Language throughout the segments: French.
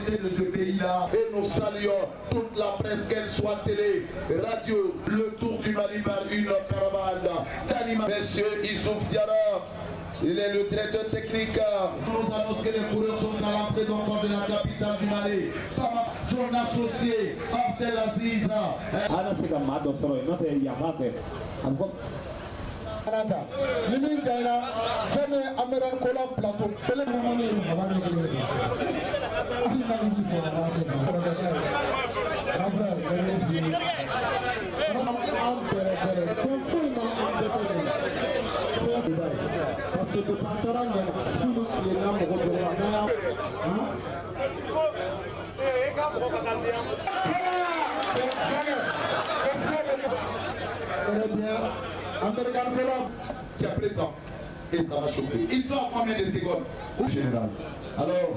fierté de ce pays-là. Et nous saluons toute la presse, qu'elle soit télé, radio, le tour du Mali par une caravane d'animaux. Monsieur Issouf Diarra, il est le directeur technique. Nous annonce que les coureurs sont à l'entrée de la capitale du Mali. Son associé, Abdelaziz. Mimi Gaïla, Femme Améran Kola Plateau, Pele Moumani, parce que le pantalon est tout les gens qui est présent et ça va chauffer. Ils sont à combien de secondes au général? Alors,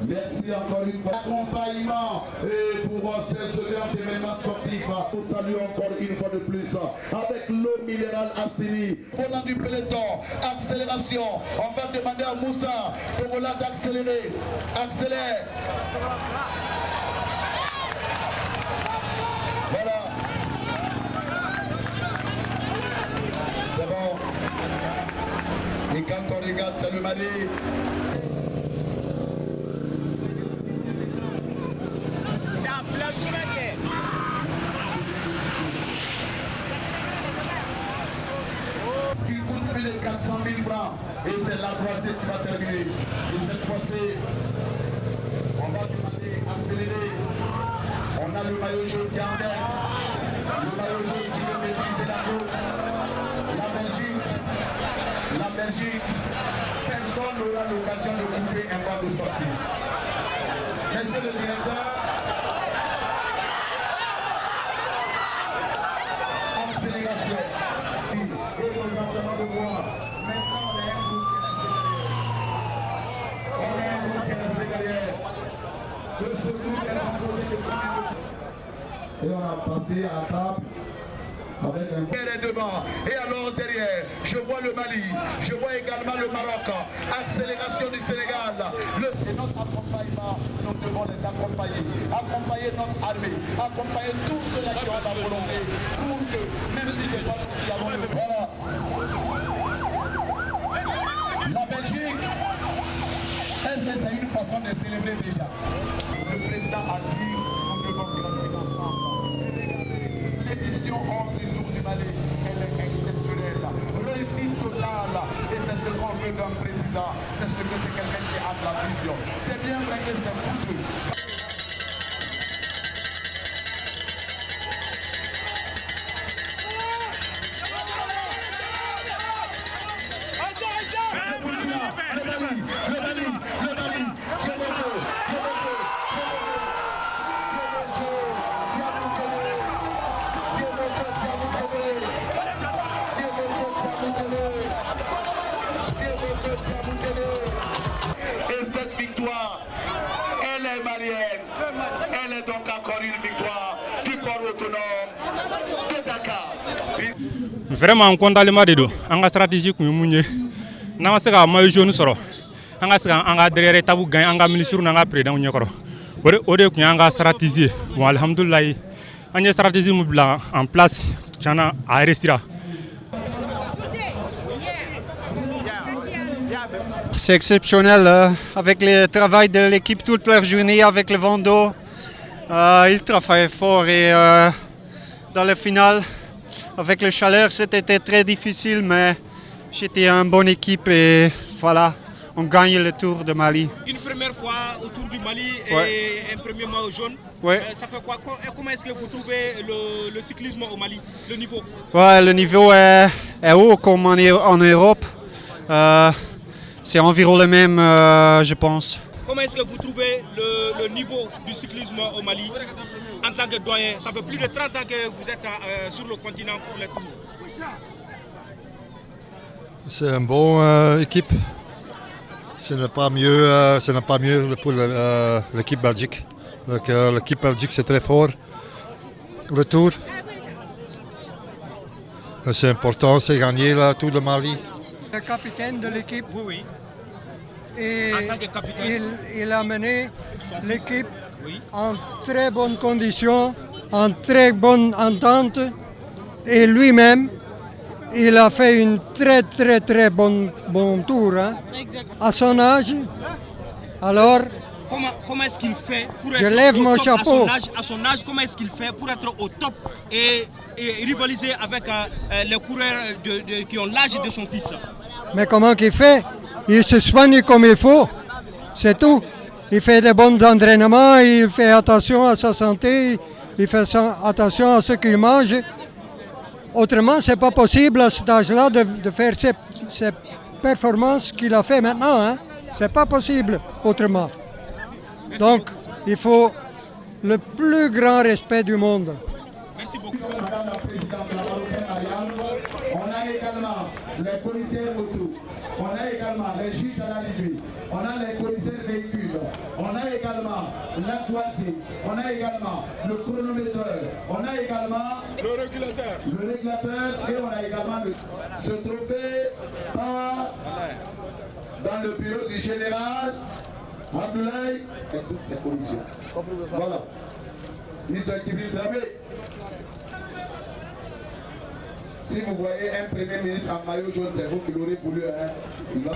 merci encore une fois. Accompagnement et pour ce grand événement sportif. Nous saluons encore une fois de plus avec l'eau minérale Assini. Pendant du peloton, accélération. On va demander à Moussa Togola d'accélérer. Accélère. Voilà. C'est bon. Et quand on regarde, c'est le Mali. Qui coûte plus de 400 000 francs. Et c'est la croisée qui va terminer. Et cette fois-ci, on va demander accélérer. On a le maillot jaune qui index. Le maillot jaune qui veut maîtriser la course. La Belgique, personne n'aura l'occasion de couper un pas de sortie. Monsieur le directeur, accélération. Et nous attendons de voir. Maintenant, on est un groupe qui est resté derrière. De ce groupe est composé de combien de... Et on a passé à table. Avec un devant et alors derrière, je vois le Mali, je vois également le Maroc, accélération du Sénégal. C'est notre accompagnement, nous devons les accompagner notre armée, accompagner tous ceux-là qui ont la volonté pour que, même si c'est pas nous qui avons le... Voilà. La Belgique, est-ce que c'est une façon de célébrer déjà? Le président a dit nous devons grandir ensemble. L'édition 11 du Tour du Mali, elle est exceptionnelle. Réussite totale. Et c'est ce qu'on veut d'un président. C'est ce que c'est quelqu'un qui a de la vision. C'est bien vrai que c'est foutu. Et cette victoire, elle est malienne. Elle est donc encore une victoire du corps autonome de Dakar. Vraiment, on compte les maridos. On a stratégie pour nous. On a fait un maillot jaune soro. On a fait un derrière tabou gain. On a mis sur un président unyakoro. Au début, on a stratégie. Bon, alhamdoulilah, on a stratégie en place. Chana a resté. C'est exceptionnel avec le travail de l'équipe toute la journée avec le vent d'eau. Ils travaillent fort et dans le final, avec la chaleur, c'était très difficile, mais c'était une bonne équipe et voilà, on gagne le Tour de Mali. Une première fois au Tour du Mali et un premier maillot jaune. Ouais. Ça fait quoi? Comment est-ce que vous trouvez le cyclisme au Mali, le niveau? Ouais, le niveau est haut comme en Europe. C'est environ le même, je pense. Comment est-ce que vous trouvez le niveau du cyclisme au Mali en tant que doyen? Ça fait plus de 30 ans que vous êtes sur le continent pour le Tour. C'est une bonne équipe. Ce n'est pas mieux pour l'équipe belgique. L'équipe belgique c'est très fort. Le Tour. C'est important, c'est gagner le Tour de Mali. Le capitaine de l'équipe. Oui. Et en tant que capitaine. il a mené l'équipe en très bonnes conditions, en très bonne entente. Et lui-même, il a fait une très bon tour. Hein. À son âge, alors... Comment est-ce qu'il fait pour être je lève au mon top chapeau. À son âge, comment est-ce qu'il fait pour être au top et rivaliser avec les coureurs qui ont l'âge de son fils? Mais comment qu'il fait? Il se soigne comme il faut, c'est tout. Il fait de bons entraînements, il fait attention à sa santé, il fait attention à ce qu'il mange. Autrement, c'est pas possible à cet âge-là de faire ces performances qu'il a fait maintenant. Hein? C'est pas possible autrement. Donc, il faut le plus grand respect du monde. Merci beaucoup. Madame la Présidente de la Marocaine Ariane, on a également les commissaires auto, on a également les juges à l'arrivée, on a les commissaires véhicules, on a également la croisée, on a également le chronométreur, on a également le régulateur et on a également ce trophée part dans le bureau du général Abdoulaye et toutes ces commissions. Voilà. Ministre Djibril Dramé. Si vous voyez un premier ministre en maillot jaune, c'est vous qui l'aurez voulu. Hein. Il va...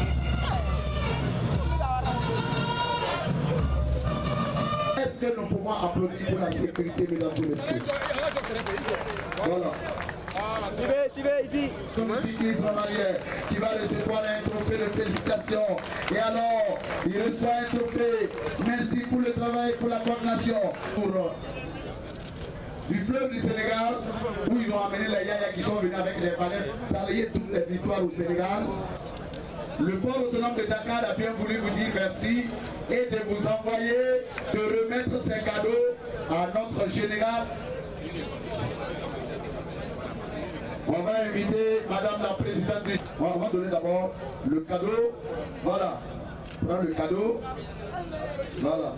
Est-ce que nous pouvons applaudir pour la sécurité, mesdames et messieurs? Voilà. Ici. Le cycliste malien qui va recevoir un trophée de félicitations. Et alors, il reçoit un trophée. Merci pour le travail, pour la coordination. Du fleuve du Sénégal, où ils ont amené les Yaya qui sont venus avec les baleines, balayer toutes les victoires au Sénégal. Le port autonome de Dakar a bien voulu vous dire merci et de vous envoyer, de remettre ces cadeaux à notre général. On va inviter Madame la Présidente. On va donner d'abord le cadeau. Voilà. Prends le cadeau. Voilà.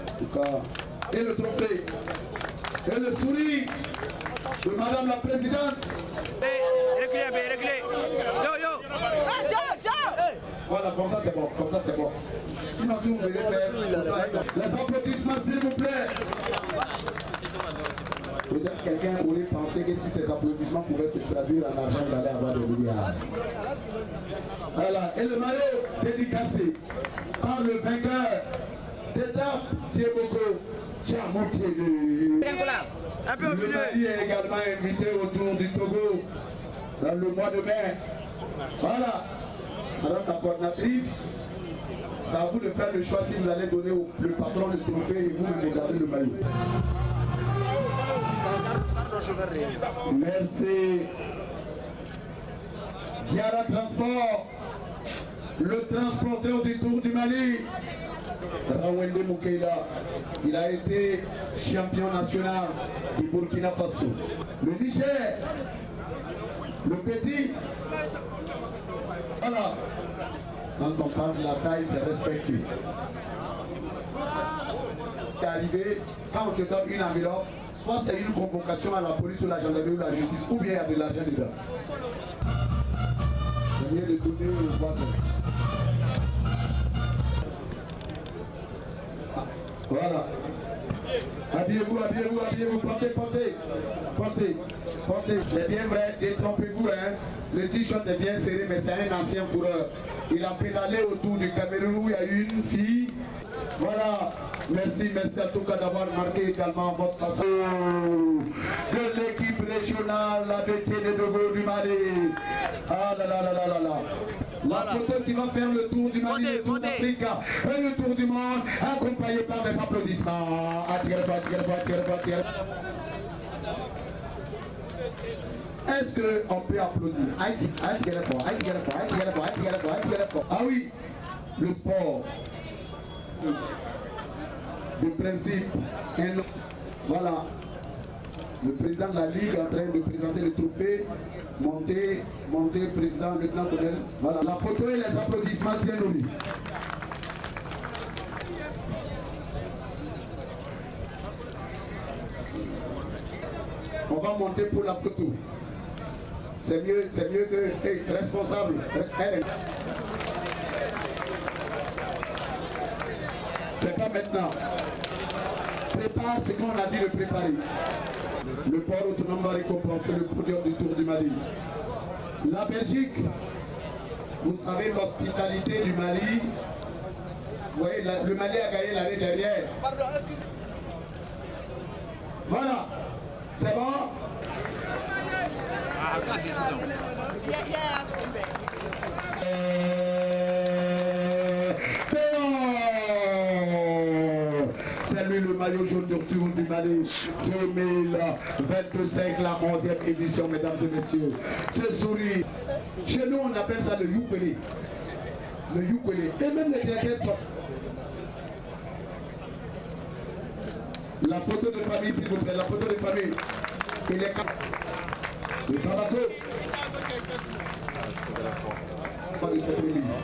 En tout cas. Et le trophée. Et le sourire de Madame la Présidente. Reculez. Yo. Voilà, comme ça c'est bon. Comme ça c'est bon. Sinon, si vous voulez faire les applaudissements, s'il vous plaît. Peut-être quelqu'un aurait pensé que si ces applaudissements pouvaient se traduire en argent, vous allez avoir des milliards. Voilà. Et le maillot dédicacé par le vainqueur d'étape, Thieboko, Tchamoutiélu. Le Mali est également invité autour du Togo dans le mois de mai. Voilà. Madame la coordinatrice, c'est à vous de faire le choix si vous allez donner le patron le trophée et vous regardez le maillot. Merci. Diara Transport, le transporteur du Tour du Mali. Rawende Moukeila, il a été champion national du Burkina Faso. Le Niger, le petit. Voilà. Quand on parle de la taille, c'est respecté. C'est arrivé, quand on te donne une enveloppe, soit c'est une convocation à la police ou la gendarmerie ou la justice, ou bien il y a de l'argent dedans. C'est mieux de donner aux voisins. Voilà. Habillez-vous, portez. C'est bien vrai, détrompez-vous, hein. Le t-shirt est bien serré, mais c'est un ancien coureur. Il a pédalé autour du Cameroun où il y a eu une fille. Voilà. Merci à tout cas d'avoir marqué également votre passage de l'équipe régionale, la BT de Dogo du Mali. Ah là. La photo qui va faire le tour du Mali, le tour d'Afrique et le tour du monde, accompagné par des applaudissements. Attirez. Est-ce qu'on peut applaudir? Ah oui, le sport. Le principe. Voilà. Le président de la Ligue est en train de présenter le trophée. Montez, président, lieutenant-colonel. Voilà. La photo et les applaudissements bien nommés. On va monter pour la photo. C'est mieux que responsable. C'est pas maintenant. Prépare ce qu'on a dit de préparer. Le port autonome va récompenser le podium du Tour du Mali. La Belgique, vous savez l'hospitalité du Mali. Vous voyez, le Mali a gagné l'année dernière. Voilà, c'est bon. C'est lui le maillot jaune du Tour du Mali 2025, la 11e édition, mesdames et messieurs. Ce sourire, chez nous on appelle ça le ukulélé. Le ukulélé. Et même les directeurs sportifs. La photo de famille, s'il vous plaît, la photo de famille. Et les cap. Le tabaco. De cette église.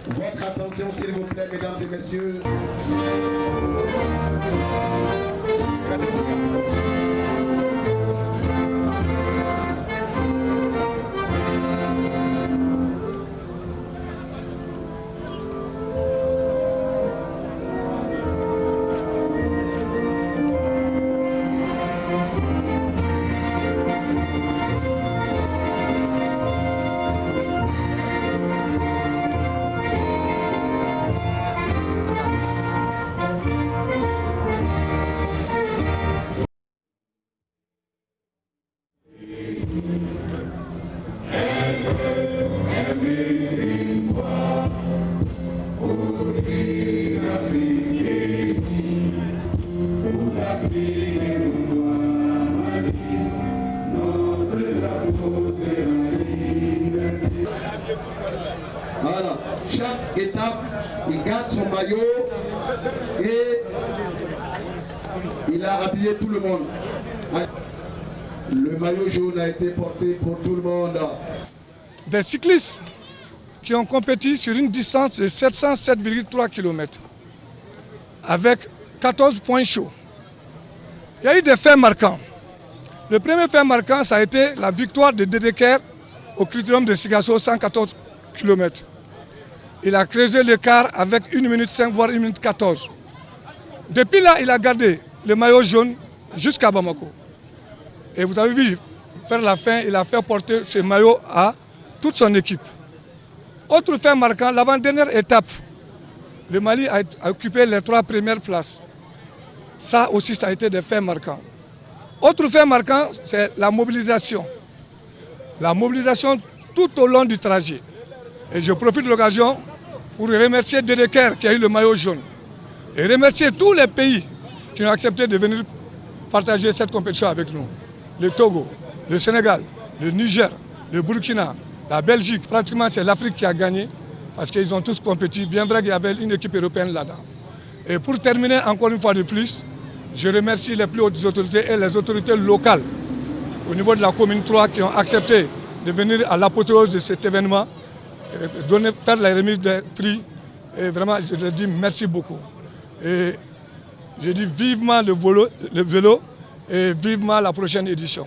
Votre attention, s'il vous plaît, mesdames et messieurs. Voilà, chaque étape, il garde son maillot et il a habillé tout le monde. Le maillot jaune a été porté pour tout le monde. Des cyclistes qui ont compéti sur une distance de 707,3 km avec 14 points chauds. Il y a eu des faits marquants. Le premier fait marquant, ça a été la victoire de Dedeker au Critérium de Sigasso, 114 km. Il a creusé l'écart avec 1 minute 5 voire 1 minute 14. Depuis là, il a gardé le maillot jaune jusqu'à Bamako. Et vous avez vu, vers la fin, il a fait porter ce maillot à toute son équipe. Autre fait marquant, l'avant-dernière étape, le Mali a occupé les 3 premières places. Ça aussi, ça a été des faits marquants. Autre fait marquant, c'est la mobilisation. La mobilisation tout au long du trajet. Et je profite de l'occasion pour remercier Dedeker qui a eu le maillot jaune. Et remercier tous les pays qui ont accepté de venir partager cette compétition avec nous. Le Togo, le Sénégal, le Niger, le Burkina, la Belgique. Pratiquement c'est l'Afrique qui a gagné parce qu'ils ont tous compétit. Bien vrai qu'il y avait une équipe européenne là-dedans. Et pour terminer encore une fois de plus, je remercie les plus hautes autorités et les autorités locales au niveau de la commune 3 qui ont accepté de venir à l'apothéose de cet événement, faire la remise des prix. Et vraiment, je leur dis merci beaucoup. Et je dis vivement le vélo et vivement la prochaine édition.